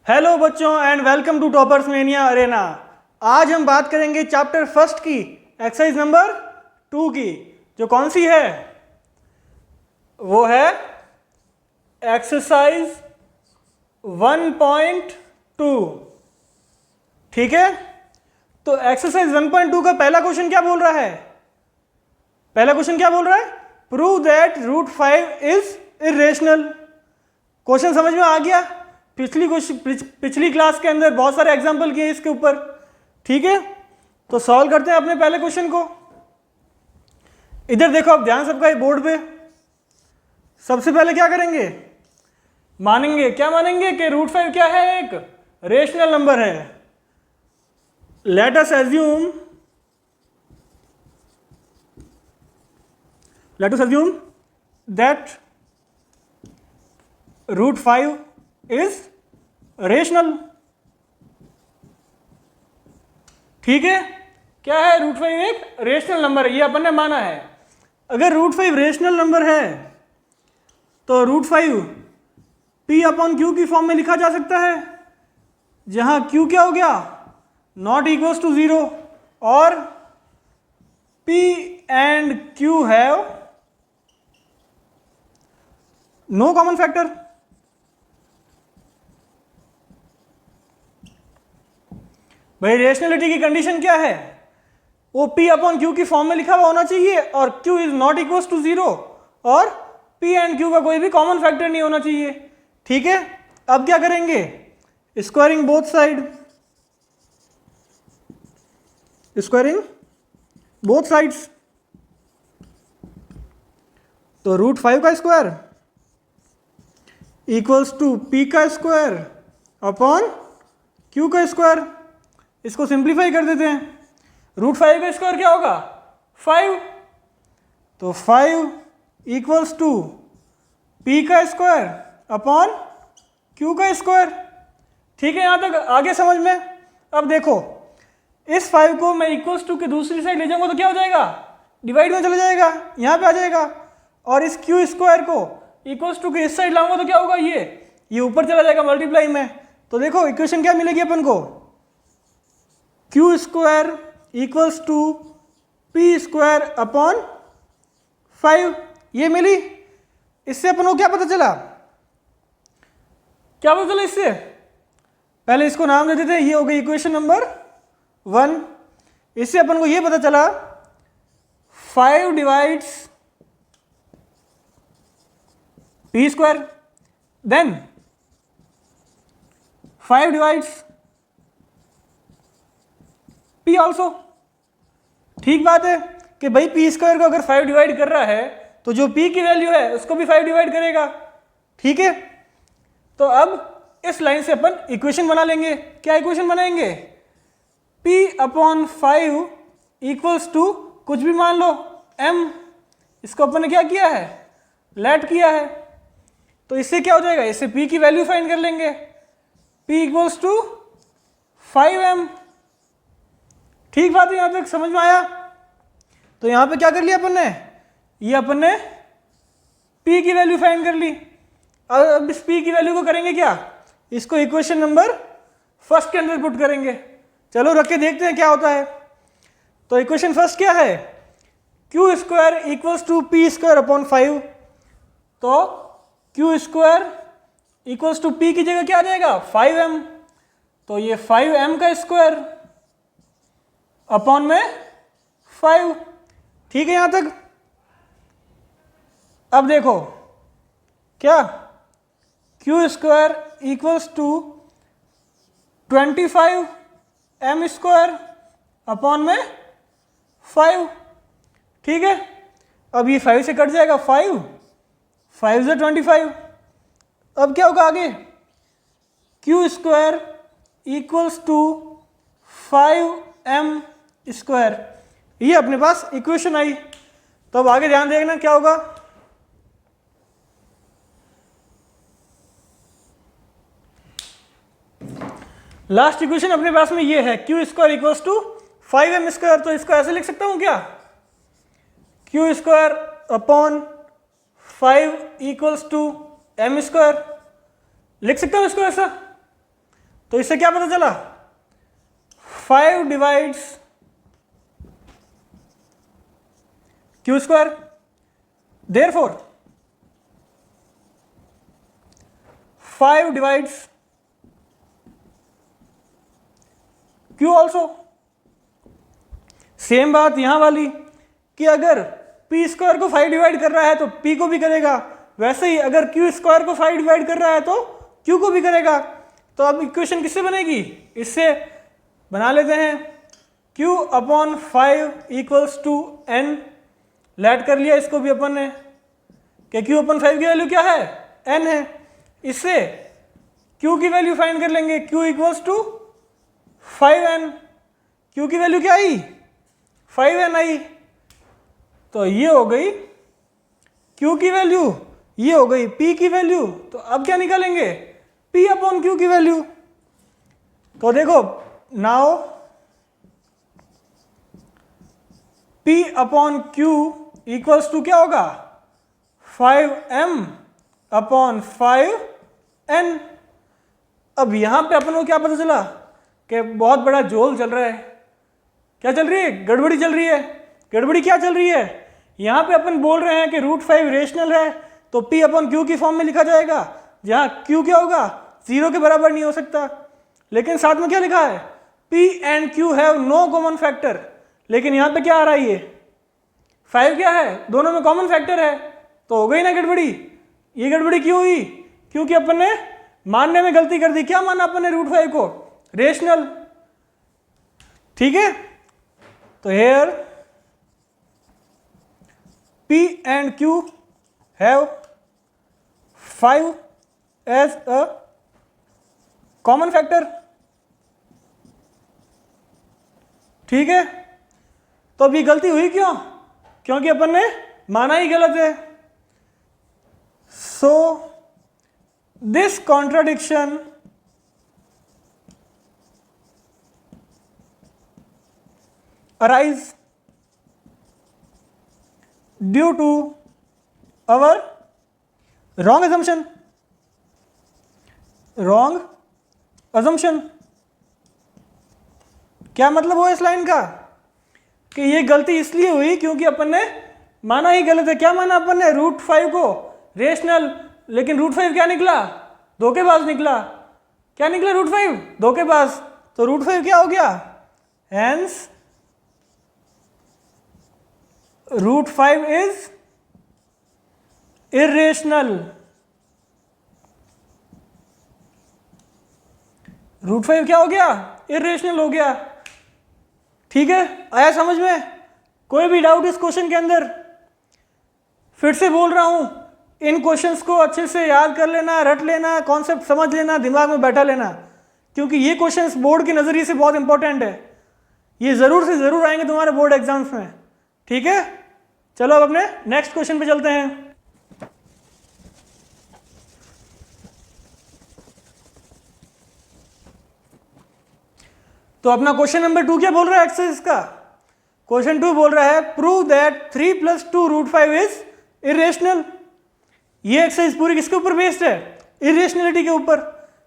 Hello बच्चों and welcome to Toppers Mania Arena. आज हम बात करेंगे चैप्टर फर्स्ट की एक्सरसाइज नंबर 2 की, जो कौन सी है वो है एक्सरसाइज 1.2। ठीक है, तो एक्सरसाइज 1.2 का पहला क्वेश्चन क्या बोल रहा है? Prove that root 5 is irrational. Question समझ में आ गया? पिछली क्लास के अंदर बहुत सारे एग्जाम्पल किए इसके ऊपर। ठीक है, तो सॉल्व करते हैं अपने पहले क्वेश्चन को। इधर देखो, अब ध्यान सबका बोर्ड पे। सबसे पहले क्या करेंगे? क्या मानेंगे कि रूट 5 क्या है? एक रेशनल नंबर है। Let us assume that root 5 is rational. ठीक है, क्या है? रूट 5 एक रेशनल नंबर है, ये अपन ने माना है। अगर रूट 5 रेशनल नंबर है तो रूट 5 पी अपॉन क्यू की फॉर्म में लिखा जा सकता है, जहां क्यू क्या हो गया? नॉट इक्वल्स टू 0 और P and Q have no common factor. भाई रेशनलिटी की कंडीशन क्या है? वो P अपॉन क्यू की फॉर्म में लिखा हुआ होना चाहिए और Q is not equal to 0 और P एंड Q का कोई भी कॉमन फैक्टर नहीं होना चाहिए। ठीक है, अब क्या करेंगे? Squaring both sides. तो रूट 5 का स्क्वायर इक्वल्स टू P का स्क्वायर अपॉन Q का स्क्वायर। इसको सिंप्लीफाई कर देते हैं। रूट 5 का स्क्वायर क्या होगा? 5। तो 5 इक्वल्स टू P का स्क्वायर अपॉन Q का स्क्वायर। ठीक है, यहां तक आगे समझ में? अब देखो, इस 5 को मैं इक्वल्स टू की दूसरी साइड ले जाऊंगा तो क्या हो जाएगा? डिवाइड में चला जाएगा, यहां पे आ जाएगा। और इस Q स्क्वायर को इक्वल्स टू के इस साइड लाऊंगा तो क्या होगा? ये ऊपर चला जाएगा मल्टीप्लाई में। तो देखो इक्वेशन क्या मिलेगी अपन को? Q square equals to P square upon 5, ये मिली। इससे अपन को क्या पता चला? इससे पहले इसको नाम दे देते हैं, ये हो गई इक्वेशन नंबर 1। इससे अपन को ये पता चला 5 divides P square, then 5 divides P also. ठीक बात है कि भाई P स्क्वायर को अगर 5 डिवाइड कर रहा है तो जो P की वैल्यू है उसको भी 5 डिवाइड करेगा। ठीक है, तो अब इस लाइन से अपन इक्वेशन बना लेंगे। क्या इक्वेशन बनाएंगे? P अपॉन 5 इक्वल्स टू कुछ भी मान लो M। इसको अपन ने क्या किया है? लेट किया है। तो इससे क्या हो जाएगा? इससे P की वैल्यू फाइंड कर लेंगे। P equals to 5M। ठीक बात है, यहां तक समझ में आया? तो यहां पे क्या कर लिया अपन ने? ये अपन ने P की वैल्यू फाइंड कर ली। अब इस P की वैल्यू को करेंगे क्या? इसको इक्वेशन नंबर फर्स्ट के अंदर पुट करेंगे। चलो रख के देखते हैं क्या होता है। तो इक्वेशन फर्स्ट क्या है? Q square equals to P square upon 5। तो Q square equals to P की जगह क्या आ जाएगा? 5M। तो ये 5M का स्क्वायर अपॉन में 5। ठीक है यहां तक? अब देखो क्या, Q square equals to 25M square upon में 5। ठीक है, अब ये 5 से कट जाएगा 5 से 25। अब क्या होगा आगे? Q square equals to 5M square. ये अपने पास इक्वेशन आई। तो अब आगे ध्यान देखना क्या होगा। लास्ट इक्वेशन अपने पास में ये है, Q square equals to 5M square. तो इसको ऐसे लिख सकता हूं क्या? Q square upon 5 equals to M square. लिख सकता हूं इसको ऐसा? तो इससे क्या पता चला, 5 divides Q square, therefore 5 divides Q also. Same बात यहां वाली कि अगर पी स्क्वायर को 5 डिवाइड कर रहा है तो पी को भी करेगा, वैसे ही अगर क्यू स्क्वायर को 5 डिवाइड कर रहा है तो क्यू को भी करेगा। तो अब इक्वेशन किससे बनेगी, इससे बना लेते हैं, q upon 5 equals to n, let कर लिया इसको भी अपन ने कि q अपॉन 5 की वैल्यू क्या है, n है। इससे q की वैल्यू फाइंड कर लेंगे, q equals to 5n, q की वैल्यू क्या आई, 5n आई। तो ये हो गई q की वैल्यू, ये हो गई p की वैल्यू। तो अब क्या निकालेंगे, p अपॉन q की वैल्यू। तो देखो now p upon q equals to क्या होगा, 5m अपॉन 5n। अब यहां पे अपन को क्या पता चला कि बहुत बड़ा जोल चल रहा है। क्या चल रही है, गड़बड़ी चल रही है। गड़बड़ी क्या चल रही है, यहां पे अपन बोल रहे हैं कि √5 रेशनल है तो p अपॉन q की फॉर्म में लिखा जाएगा, जहां q क्या होगा, 0 के बराबर नहीं हो सकता। लेकिन साथ में क्या लिखा है, p and q have no common factor. लेकिन यहां पे क्या आ रहा है, ये 5 क्या है, दोनों में कॉमन फैक्टर है, तो हो गई ना गड़बड़ी। ये गड़बड़ी क्यों हुई, क्योंकि अपन ने मानने में गलती कर दी। क्या माना अपन ने √5 को, रेशनल। ठीक है, तो here p and q have 5 as a common factor. ठीक है, तो अभी गलती हुई क्यों, क्योंकि अपन ने माना ही गलत है। So this contradiction arise due to our wrong assumption. wrong assumption क्या मतलब हुआ इस लाइन का, कि ये गलती इसलिए हुई क्योंकि अपन ने माना ही गलत है। क्या माना अपन ने, √5 को रेशनल, लेकिन √5 क्या निकला, धोखेबाज निकला। क्या निकला, √5 धोखेबाज। तो √5 क्या हो गया, हेंस √5 इज इर्रेशनल। √5 क्या हो गया, इर्रेशनल हो गया। ठीक है, आया समझ में, कोई भी डाउट इस क्वेश्चन के अंदर। फिर से बोल रहा हूं, इन क्वेश्चंस को अच्छे से याद कर लेना, रट लेना, कॉन्सेप्ट समझ लेना, दिमाग में बैठा लेना, क्योंकि ये क्वेश्चंस बोर्ड के नजरिए से बहुत इंपॉर्टेंट है। ये जरूर से जरूर आएंगे तुम्हारे बोर्ड एग्जाम्स में। ठीक है, चलो अब अपने नेक्स्ट क्वेश्चन पे चलते हैं। तो अपना क्वेश्चन नंबर 2 क्या बोल रहा है एक्सरसाइज का, क्वेश्चन 2 बोल रहा है प्रूव दैट 3 + 2 √5 इज इरेशनल। ये एक्सरसाइज पूरी किसके ऊपर बेस्ड है, इरेशनलिटी के ऊपर।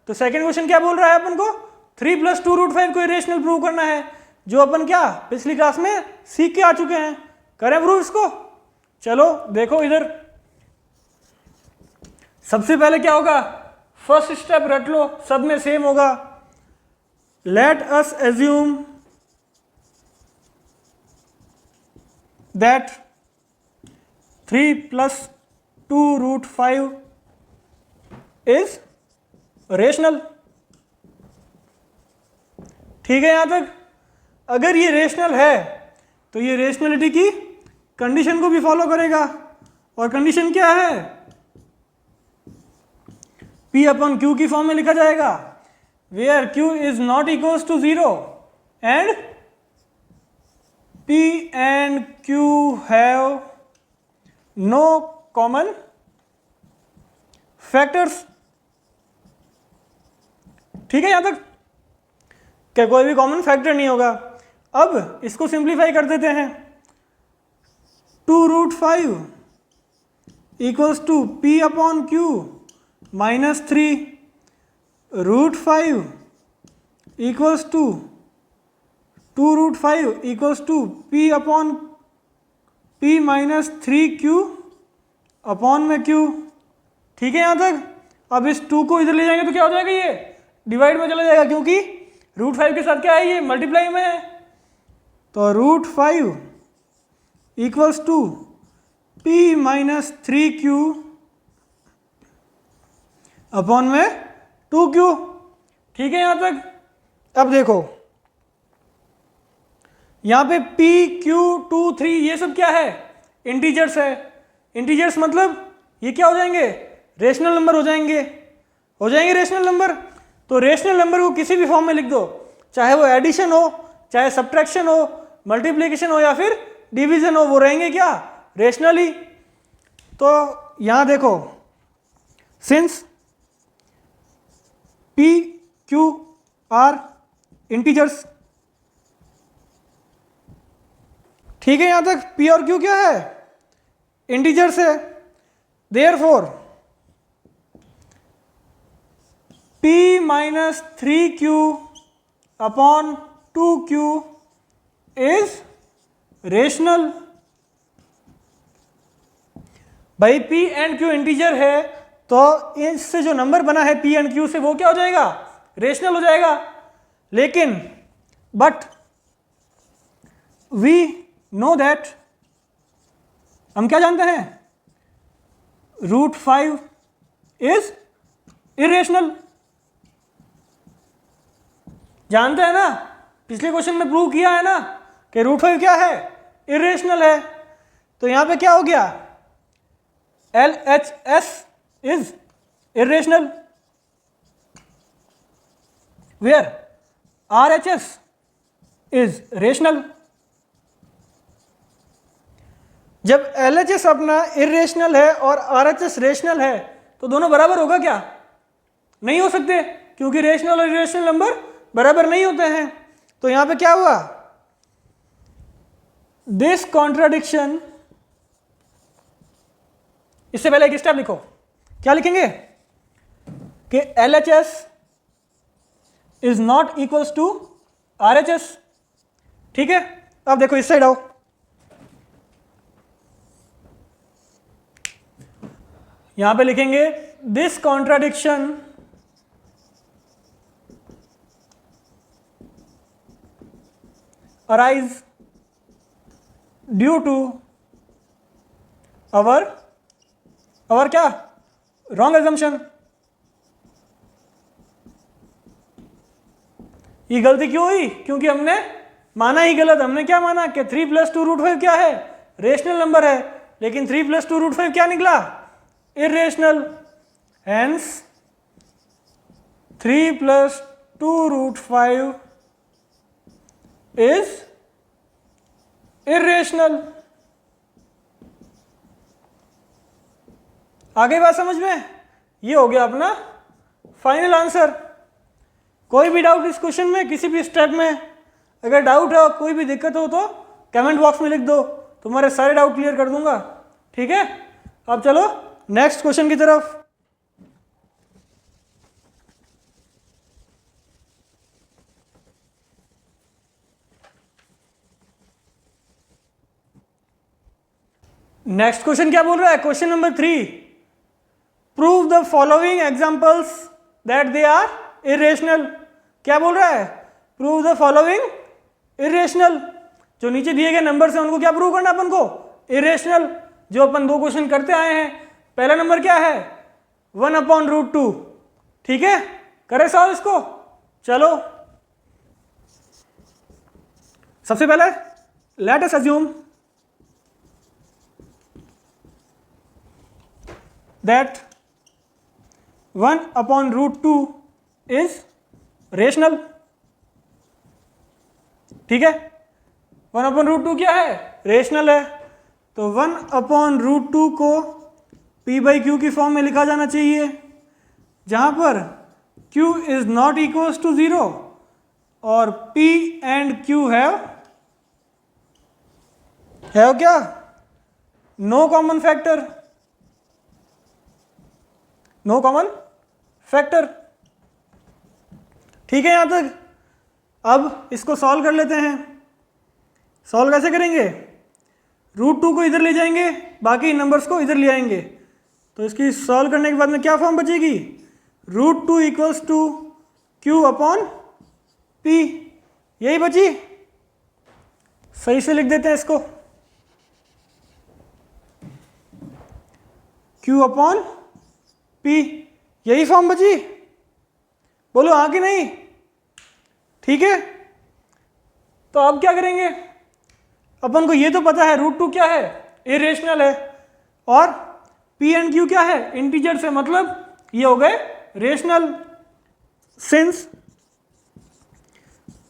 तो सेकंड क्वेश्चन क्या बोल रहा है अपन को, 3 + 2 √5 को इरेशनल प्रूव करना है, जो अपन क्या पिछली क्लास में सीख के आ चुके हैं। करें प्रूव इसको, चलो देखो इधर। सबसे पहले क्या होगा, फर्स्ट स्टेप रट लो, सब में सेम होगा। Late us assume that 3 + 2 √5 is rational. ठीक है, यहां तक अगर ये रेशनल है तो ये रेशनलिटी की कंडीशन को भी फॉलो करेगा। और कंडीशन क्या है, P अपॉन Q की फॉर्म में लिखा जाएगा, where Q is not equals to 0 and P and Q have no common factors. ठीक है, यहां तक क्या कोई भी कॉमन फैक्टर नहीं होगा। अब इसको सिंप्लीफाई कर देते हैं, 2 √5 equals to P upon Q -3 √5 equals to 2√5 equals to P upon P minus 3Q upon में Q। ठीक है यहाँ तक। अब इस 2 को इधर ले जाएंगे तो क्या हो जाएगा, ये डिवाइड में चला जाएगा, क्योंकि √5 के साथ क्या है, ये मल्टीप्लाई में है। तो √5 equals to P minus 3Q upon में 2Q। ठीक है यहाँ तक। अब देखो यहाँ पे P, Q, 2, 3 ये सब क्या है, इंटीजर्स है। इंटीजर्स मतलब ये क्या हो जाएंगे, रेशनल नंबर हो जाएंगे रेशनल नंबर। तो रेशनल नंबर को किसी भी फॉर्म में लिख दो, चाहे वो एडिशन हो, चाहे सब्ट्रैक्शन हो, मल्टीप्लिकेशन हो या फिर डिवीजन हो, वो रहेंगे क्या, रेशनली। तो यहां देखो, since P, Q are integers, ठीक है यहां तक। P और Q क्या है, इंटीजर्स है। Therefore P minus 3Q upon 2Q is rational. भाई P एंड Q इंटीजर है, तो इससे जो नंबर बना है P एंड Q से, वो क्या हो जाएगा, रेशनल हो जाएगा। लेकिन बट वी नो दैट, हम क्या जानते हैं, √5 इज इरेशनल। जानते हैं ना, पिछले क्वेश्चन में प्रूव किया है ना कि √5 क्या है, इरेशनल है। तो यहां पे क्या हो गया, LHS is irrational, where RHS is rational. जब LHS अपना इरेशनल है और RHS रेशनल है, तो दोनों बराबर होगा क्या, नहीं हो सकते, क्योंकि रेशनल और इरेशनल नंबर बराबर नहीं होते हैं। तो यहां पे क्या हुआ, दिस कॉन्ट्राडिक्शन, इससे पहले एक स्टेप लिखो, क्या लिखेंगे कि LHS is not equals to RHS। ठीक है, अब देखो इस साइड आओ, यहां पे लिखेंगे this contradiction arise due to our क्या, wrong assumption। ये गलती क्यों हुई, क्योंकि हमने माना ही गलत। हमने क्या माना कि 3 + 2 √5 क्या है, रेशनल नंबर है, लेकिन 3 + 2 √5 क्या निकला, इरेशनल। Hence 3 + 2 √5 is irrational. आगे बात समझ में, ये हो गया अपना फाइनल आंसर। कोई भी डाउट इस क्वेश्चन में, किसी भी स्टेप में, अगर डाउट है, कोई भी दिक्कत हो तो कमेंट बॉक्स में लिख दो, तुम्हारे सारे डाउट क्लियर कर दूंगा। ठीक है, अब चलो नेक्स्ट क्वेश्चन की तरफ। नेक्स्ट क्वेश्चन क्या बोल रहा है, question number 3, prove the following examples that they are irrational. क्या बोल रहा है, प्रूव द फॉलोइंग इरेशनल। जो नीचे दिए गए नंबर है उनको क्या प्रूव करना अपन को, इरेशनल। जो अपन 2 क्वेश्चन करते आए हैं, पहला नंबर क्या है, 1/√2। ठीक है, करें सॉल्व इसको। चलो सबसे पहले let us assume that 1/√2 is rational। ठीक है, 1/√2 क्या है, रेशनल है। तो 1/√2 को P/Q की फॉर्म में लिखा जाना चाहिए, जहां पर Q is not equals to 0 और P एंड Q हैव क्या, no common factor, no common factor. ठीक है यहां तक। अब इसको सॉल्व कर लेते हैं। सॉल्व कैसे करेंगे? √2 को इधर ले जाएंगे, बाकी नंबर्स को इधर ले आएंगे, तो इसकी सॉल्व करने के बाद में क्या फॉर्म बचेगी? √2 equals to Q upon P, यही बची। सही से लिख देते हैं इसको, Q अपॉन P, यही फॉर्म बची। बोलो हाँ कि नहीं? ठीक है, तो अब क्या करेंगे? अपन को ये तो पता है √2 क्या है? इरेशनल है, और P एंड Q क्या है? इंटीजर्स है, मतलब ये हो गए rational. Since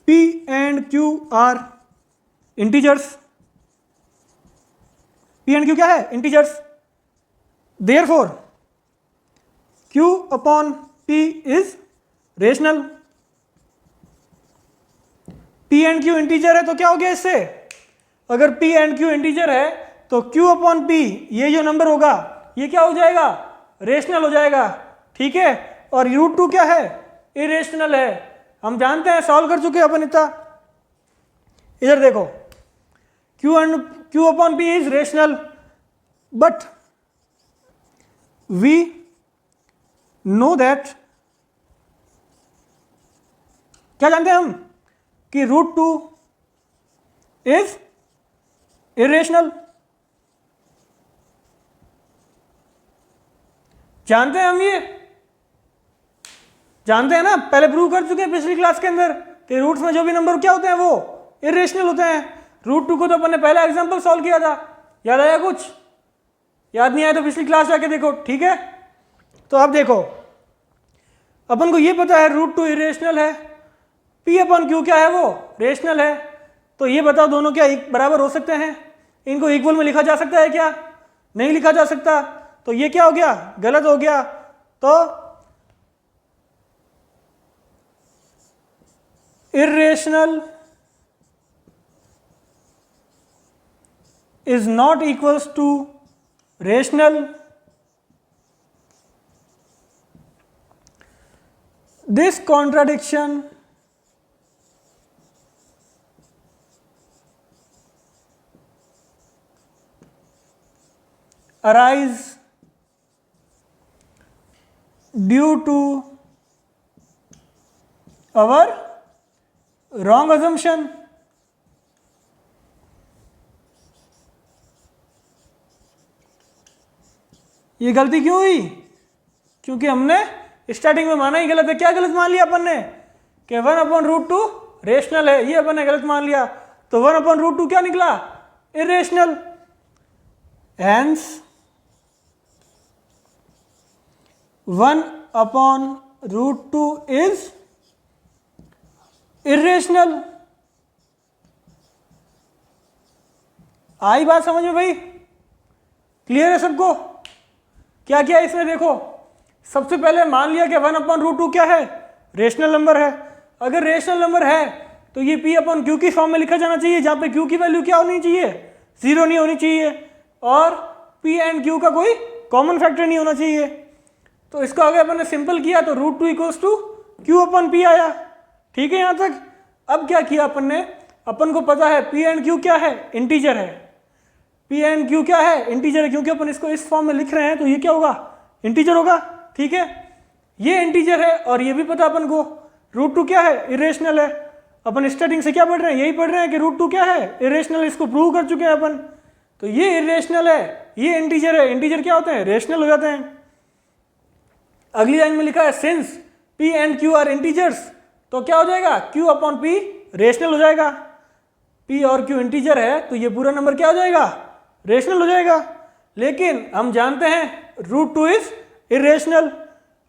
P and Q are integers, P and Q क्या है? Integers. Therefore Q upon P is rational. P and Q integer है तो क्या हो गया इससे? अगर P एंड Q इंटीजर है तो Q अपॉन P, ये जो नंबर होगा ये क्या हो जाएगा? रेशनल हो जाएगा। ठीक है, और √2 क्या है? इरेशनल है। हम जानते हैं, सॉल्व कर चुके हैं अपन इतना। इधर देखो, Q upon P is rational, but we know that, क्या जानते हैं हम? कि √2 इज इरेशनल। जानते हैं हम, ये जानते हैं ना, पहले प्रूव कर चुके हैं पिछली क्लास के अंदर कि रूट्स में जो भी नंबर क्या होते हैं वो इरेशनल होते हैं। √2 को तो अपन ने पहला एग्जांपल सॉल्व किया था, याद आया कुछ? याद नहीं आया तो पिछली क्लास जाके देखो। ठीक है, तो अब देखो, अपन को ये पता है √2 इरेशनल है, P अपॉन Q क्या है? वो रेशनल है। तो ये बताओ दोनों क्या एक बराबर हो सकते हैं? इनको इक्वल में लिखा जा सकता है क्या? नहीं लिखा जा सकता। तो ये क्या हो गया? गलत हो गया। तो irrational is not equals to rational. This contradiction arise due to our wrong assumption। ये गलती क्यों हुई? क्योंकि हमने स्टार्टिंग में माना ही गलत है। क्या गलत मान लिया अपन ने? कि 1 अपॉन √2 रेशनल है, ये अपन ने गलत मान लिया। तो 1 अपॉन √2 क्या निकला? Irrational. Hence 1 upon √2 is irrational। आई बात समझ में भाई? क्लियर है सबको? क्या क्या इसमें देखो, सबसे पहले मान लिया कि 1 अपॉन √2 क्या है? रेशनल नंबर है। अगर रेशनल नंबर है तो ये P अपॉन Q की फॉर्म में लिखा जाना चाहिए, जहां पे Q की वैल्यू क्या होनी चाहिए? 0 नहीं होनी चाहिए, और P एंड Q का कोई कॉमन फैक्टर नहीं होना चाहिए। तो इसको अगर अपन ने सिंपल किया तो √2 equals to Q upon P आया। ठीक है यहाँ तक? अब क्या किया अपन ने? अपन को पता है P एंड Q क्या है? इंटीजर है। P एंड Q क्या है? इंटीजर है, क्योंकि अपन इसको इस फॉर्म में लिख रहे हैं तो ये क्या होगा? इंटीजर होगा। ठीक है, ये इंटीजर है, और ये भी पता अपन को √2 क्या है? इरेशनल है। अपन स्टार्टिंग से क्या पढ़ रहे हैं? यही पढ़ रहे हैं कि √2 क्या है? इरेशनल। इसको प्रूव कर चुके हैं अपन। तो ये इरेशनल है, ये इंटीजर है। इंटीजर क्या होते हैं? रेशनल हो जाते हैं। अगली लाइन में लिखा है since P and Q are integers, तो क्या हो जाएगा? Q अपॉन P रेशनल हो जाएगा। P और Q इंटीजर है तो ये पूरा नंबर क्या हो जाएगा? रेशनल हो जाएगा। लेकिन हम जानते हैं √2 इज इरेशनल।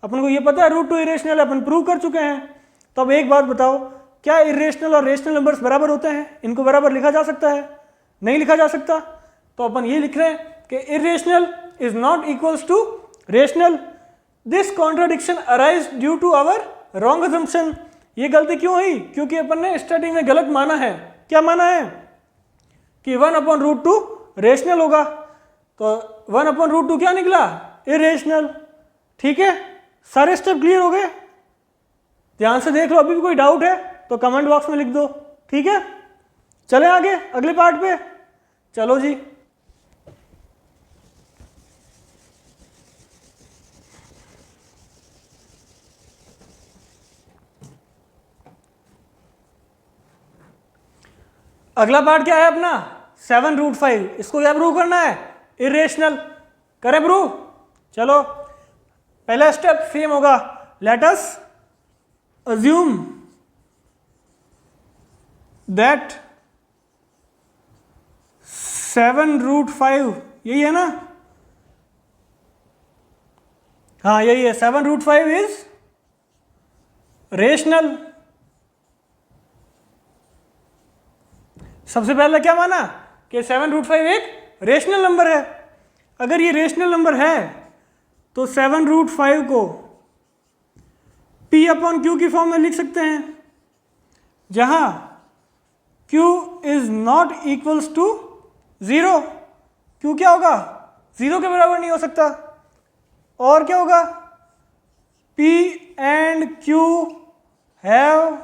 अपन को ये पता है √2 इरेशनल है, अपन प्रूव कर चुके हैं। तो अब एक बात बताओ, क्या इरेशनल और रेशनल नंबर्स बराबर होते हैं? इनको बराबर लिखा जा सकता है? नहीं लिखा जा सकता। तो अपन ये लिख रहे हैं कि irrational is not equals to rational. This contradiction arise due to our wrong assumption. ये गलती क्यों हुई? क्योंकि अपन ने स्टार्टिंग में गलत माना है। क्या माना है? कि 1 अपॉन √2 रेशनल होगा। तो 1 अपॉन √2 क्या निकला? इरेशनल। ठीक है, सारे स्टेप क्लियर हो गए? ध्यान से देख लो, अभी भी कोई डाउट है? तो कमेंट बॉक्स में लिख दो, ठीक है। चलें आगे अगले पार्ट पे, चलो जी। अगला पार्ट क्या है अपना 7√5, इसको क्या प्रूव करना है, इरेशनल। करें प्रूव, चलो पहला स्टेप सेम होगा, लेट अस अज्यूम दैट 7√5, यही है ना, हाँ यही है, 7√5 इज रेशनल। सबसे पहले क्या माना कि 7√5 एक रेशनल नंबर है। अगर ये रेशनल नंबर है तो 7√5 को P/Q की फॉर्म में लिख सकते हैं, जहां Q is not equals to 0। Q क्या होगा, 0 के बराबर नहीं हो सकता। और क्या होगा, P and Q have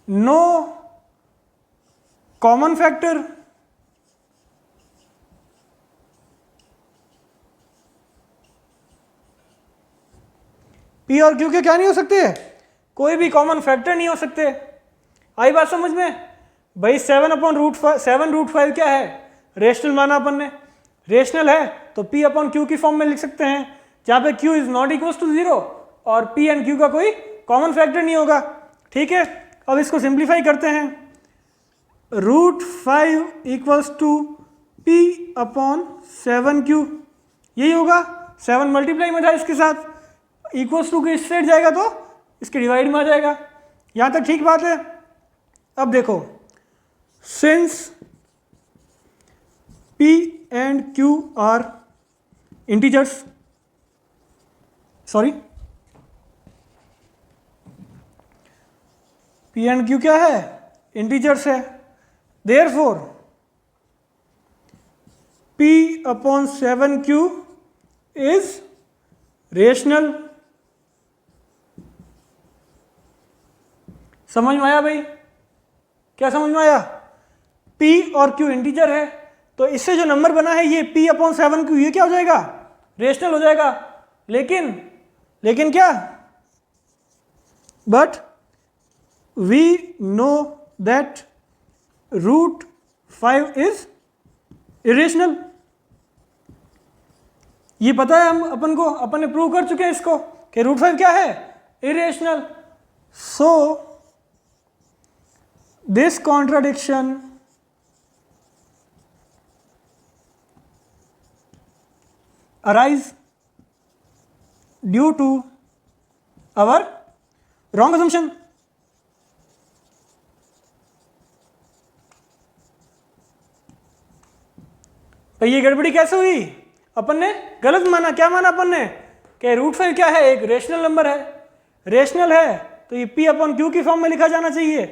no common factor. P और Q के क्या नहीं हो सकते, कोई भी कॉमन फैक्टर नहीं हो सकते। आई बात समझ में भाई। 7/√5 क्या है, रेशनल माना अपन ने, रेशनल है तो P/Q की फॉर्म में लिख सकते हैं, जहां पे Q is not equal to 0 और P एंड Q का कोई कॉमन फैक्टर नहीं होगा, ठीक है। अब इसको सिंप्लीफाई करते हैं, √5 इक्वल्स टू P/7Q, यही होगा। 7 मल्टीप्लाई में था इसके साथ, इक्वल्स टू के इस साइड जाएगा तो इसके डिवाइड में आ जाएगा। यहां तक ठीक बात है। अब देखो, since P and Q are integers, sorry P and Q क्या है, इंटीजर्स है, therefore P/7Q is rational। समझ में आया भाई, क्या समझ में आया। P और Q इंटीजर है तो इससे जो नंबर बना है ये P/7Q, ये क्या हो जाएगा, रेशनल हो जाएगा। लेकिन क्या, but we know that √5 is irrational. ये पता है हम अपन ने प्रूव कर चुके हैं इसको कि √5 क्या है, irrational. So this contradiction arise due to our wrong assumption। तो ये गड़बड़ी कैसे हुई, अपन ने गलत माना। क्या माना अपन ने कि √5 क्या है, एक रेशनल नंबर है, रेशनल है तो ये P/Q की फॉर्म में लिखा जाना चाहिए।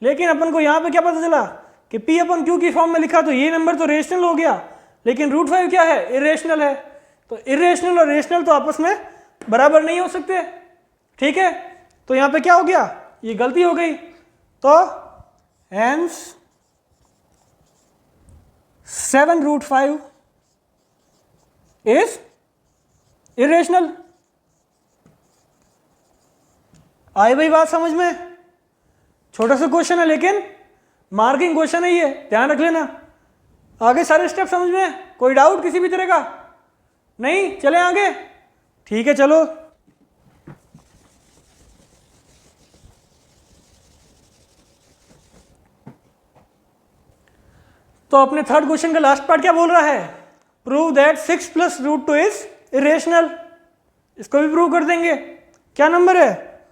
लेकिन अपन को यहाँ पे क्या पता चला कि P/Q की फॉर्म में लिखा तो ये नंबर तो रेशनल हो गया, लेकिन √5 क्या है, इरेशनल है। तो इरेशनल और रेशनल तो आपस में बराबर नहीं हो सकते, ठीक है। तो यहाँ पे क्या हो गया, ये गलती हो गई। तो हेंस 7√5 इज इरेशनल। आई भाई बात समझ में, छोटा सा क्वेश्चन है लेकिन मार्किंग क्वेश्चन है ये, ध्यान रख लेना। आगे सारे स्टेप समझ में, कोई डाउट किसी भी तरह का नहीं, चले आगे, ठीक है चलो। तो अपने थर्ड क्वेश्चन का लास्ट पार्ट क्या बोल रहा है, प्रूव दैट 6 + √2 इज इरेशनल। इसको भी प्रूव कर देंगे। क्या नंबर है,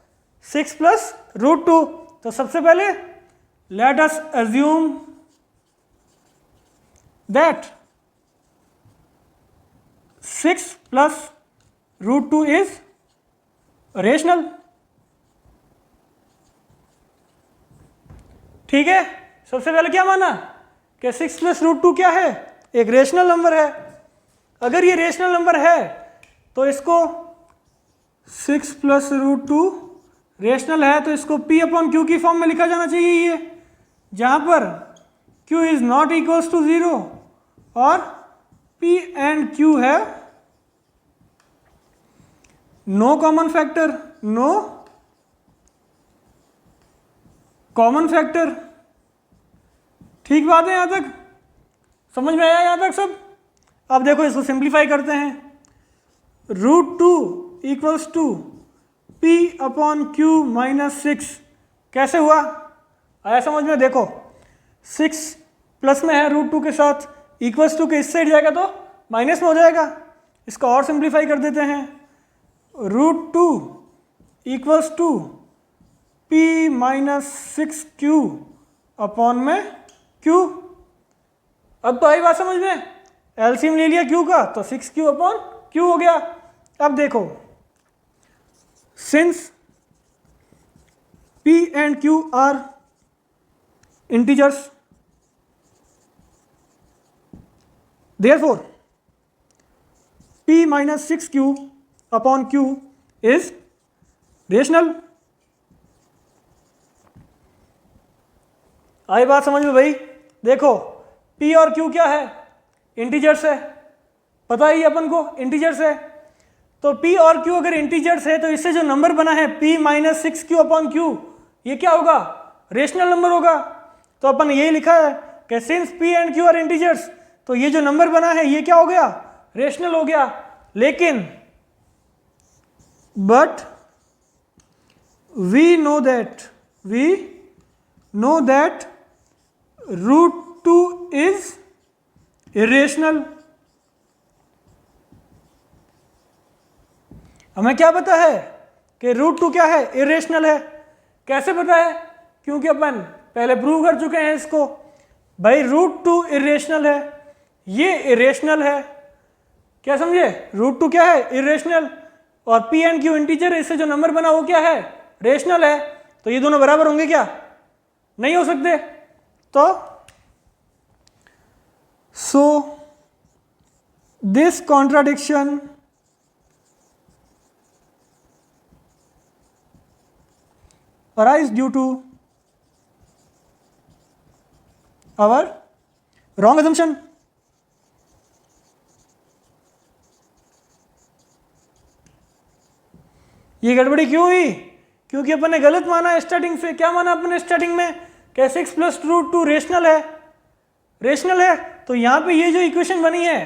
6 + √2। तो सबसे पहले let us assume that 6 + √2 is rational, ठीक है। सबसे पहले क्या माना कि 6 + √2 क्या है, एक रेशनल नंबर है। अगर ये रेशनल नंबर है तो इसको 6 + √2 रेशनल है तो इसको P अपॉन Q की फॉर्म में लिखा जाना चाहिए ये, जहाँ पर Q is not equals to 0 और P एंड Q है no common factor, no common factor. ठीक बात है, यहाँ तक समझ में आया यहाँ तक सब? अब देखो इसको सिंप्लीफाई करते हैं। √2 equals to P upon Q minus 6 कैसे हुआ, आया समझ में? देखो 6 प्लस में है √2 के साथ, इक्वल्स टू के इस साइड जाएगा तो माइनस में हो जाएगा। इसको और सिंप्लीफाई कर देते हैं। √2 equals to P minus 6Q upon में Q। अब तो आई बात समझ में, एलसीएम ले लिया Q का तो 6Q अपॉन Q हो गया। अब देखो since P and Q are integers, therefore P minus 6Q upon Q is rational. आई बात समझ में भाई? देखो P और Q क्या है, इंटीजर्स है, पता ही अपन को इंटीजर्स है। तो P और Q अगर इंटीजर्स है तो इससे जो नंबर बना है P minus 6Q upon Q, ये क्या होगा, रेशनल नंबर होगा। तो अपन यही लिखा है कि since P and Q are integers, तो ये जो नंबर बना है ये क्या हो गया, रेशनल हो गया। लेकिन but we know that √2 is irrational. हमें क्या पता है कि √2 क्या है, इरेशनल है। कैसे पता है? क्योंकि अपन पहले प्रूव कर चुके हैं इसको। भाई √2 इरेशनल है, ये इरेशनल है, क्या समझे? √2 क्या है, इरेशनल, और P एंड Q इंटीजर, इससे जो नंबर बना वो क्या है, रेशनल है। तो ये दोनों बराबर होंगे क्या? नहीं हो सकते। तो so this contradiction arise due to our wrong assumption। ये गड़बड़ी क्यों हुई? क्योंकि अपन ने गलत माना स्टार्टिंग से। क्या माना अपन ने स्टार्टिंग में? क्या 6 प्लस √2 रेशनल है, रेशनल है। तो यहाँ पे ये जो इक्वेशन बनी है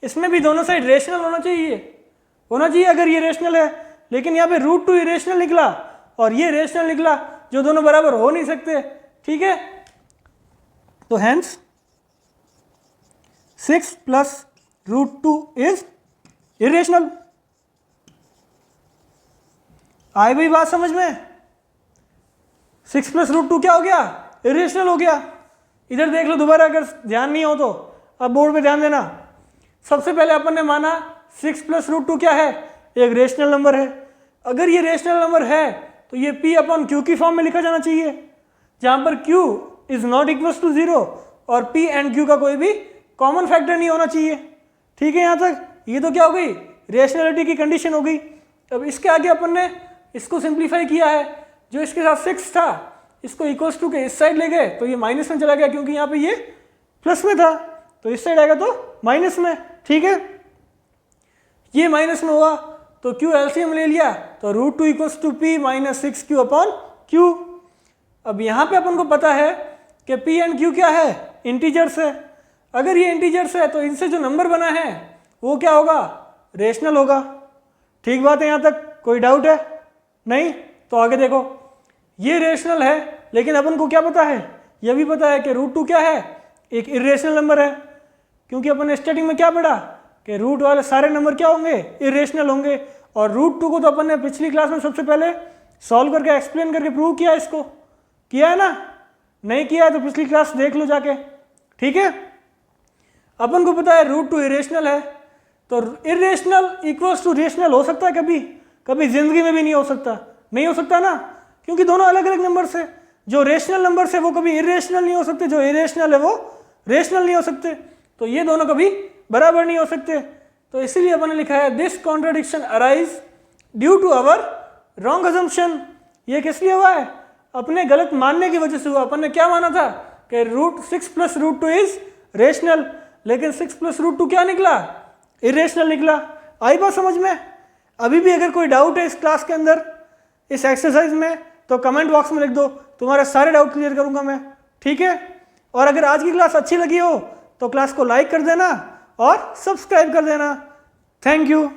इसमें भी दोनों साइड रेशनल होना चाहिए अगर ये रेशनल है। लेकिन यहाँ पे √2 इरेशनल निकला और ये रेशनल निकला, जो दोनों बराबर हो नहीं सकते। ठीक है, तो हेंस 6 प्लस √2 इज इरेशनल। आई भाई बात समझ में? 6 प्लस √2 क्या हो गया, इरेशनल हो गया। इधर देख लो दोबारा, अगर ध्यान नहीं हो तो अब बोर्ड पे ध्यान देना। सबसे पहले अपन ने माना 6 प्लस √2 क्या है, एक रेशनल नंबर है। अगर ये रेशनल नंबर है तो ये P अपॉन Q की फॉर्म में लिखा जाना चाहिए, जहां पर Q is not equal to 0 और P एंड Q का कोई भी कॉमन फैक्टर नहीं होना चाहिए। ठीक है, यहां तक ये तो क्या हो गई, रेशनलिटी की कंडीशन हो गई। अब इसके आगे अपन ने इसको सिंप्लीफाई किया है। जो इसके साथ 6 था इसको इक्वल्स टू के इस साइड ले गए तो ये माइनस में चला गया, क्योंकि यहाँ पे ये प्लस में था, तो इस साइड आएगा तो माइनस में। ठीक है, ये माइनस में हुआ तो Q एलसीएम ले लिया, तो √2 equals to P minus 6Q upon Q। अब यहाँ पे अपन को पता है कि P एंड Q क्या है, इंटीजर्स है। अगर ये इंटीजर्स है तो इनसे जो नंबर बना है वो क्या होगा, रेशनल होगा। ठीक बात है, यहाँ तक कोई डाउट है? नहीं? तो आगे देखो, ये रेशनल है, लेकिन अपन को क्या पता है, यह भी पता है कि √2 क्या है, एक इरेशनल नंबर है। क्योंकि अपन ने स्टार्टिंग में क्या पढ़ा कि रूट वाले सारे नंबर क्या होंगे, इरेशनल होंगे। और √2 को तो अपन ने पिछली क्लास में सबसे पहले सॉल्व करके एक्सप्लेन करके प्रूव किया, इसको किया है ना? नहीं किया है तो पिछली क्लास देख लो जाके। ठीक है, अपन को पता है √2 इरेशनल है, तो इरेशनल इक्वल्स टू रेशनल हो सकता है कभी? कभी जिंदगी में भी नहीं हो सकता। नहीं हो सकता ना, क्योंकि दोनों अलग अलग नंबर्स है। जो रेशनल नंबर्स है वो कभी इरेशनल नहीं हो सकते, जो इरेशनल है वो रेशनल नहीं हो सकते। तो ये दोनों कभी बराबर नहीं हो सकते। तो इसीलिए अपन ने लिखा है this contradiction arise due to our wrong assumption. ये किस लिए हुआ है? अपने गलत मानने की वजह से हुआ। अपन ने क्या माना था कि √6 + √2 इज रेशनल, लेकिन 6 + √2 क्या निकला? इरेशनल निकला। आई बात समझ में? अभी भी अगर कोई डाउट है इस क्लास के अंदर, इस एक्सरसाइज में, तो कमेंट बॉक्स में लिख दो, तुम्हारे सारे डाउट क्लियर करूंगा मैं, ठीक है? और अगर आज की क्लास अच्छी लगी हो तो क्लास को लाइक कर देना और सब्सक्राइब कर देना। Thank you.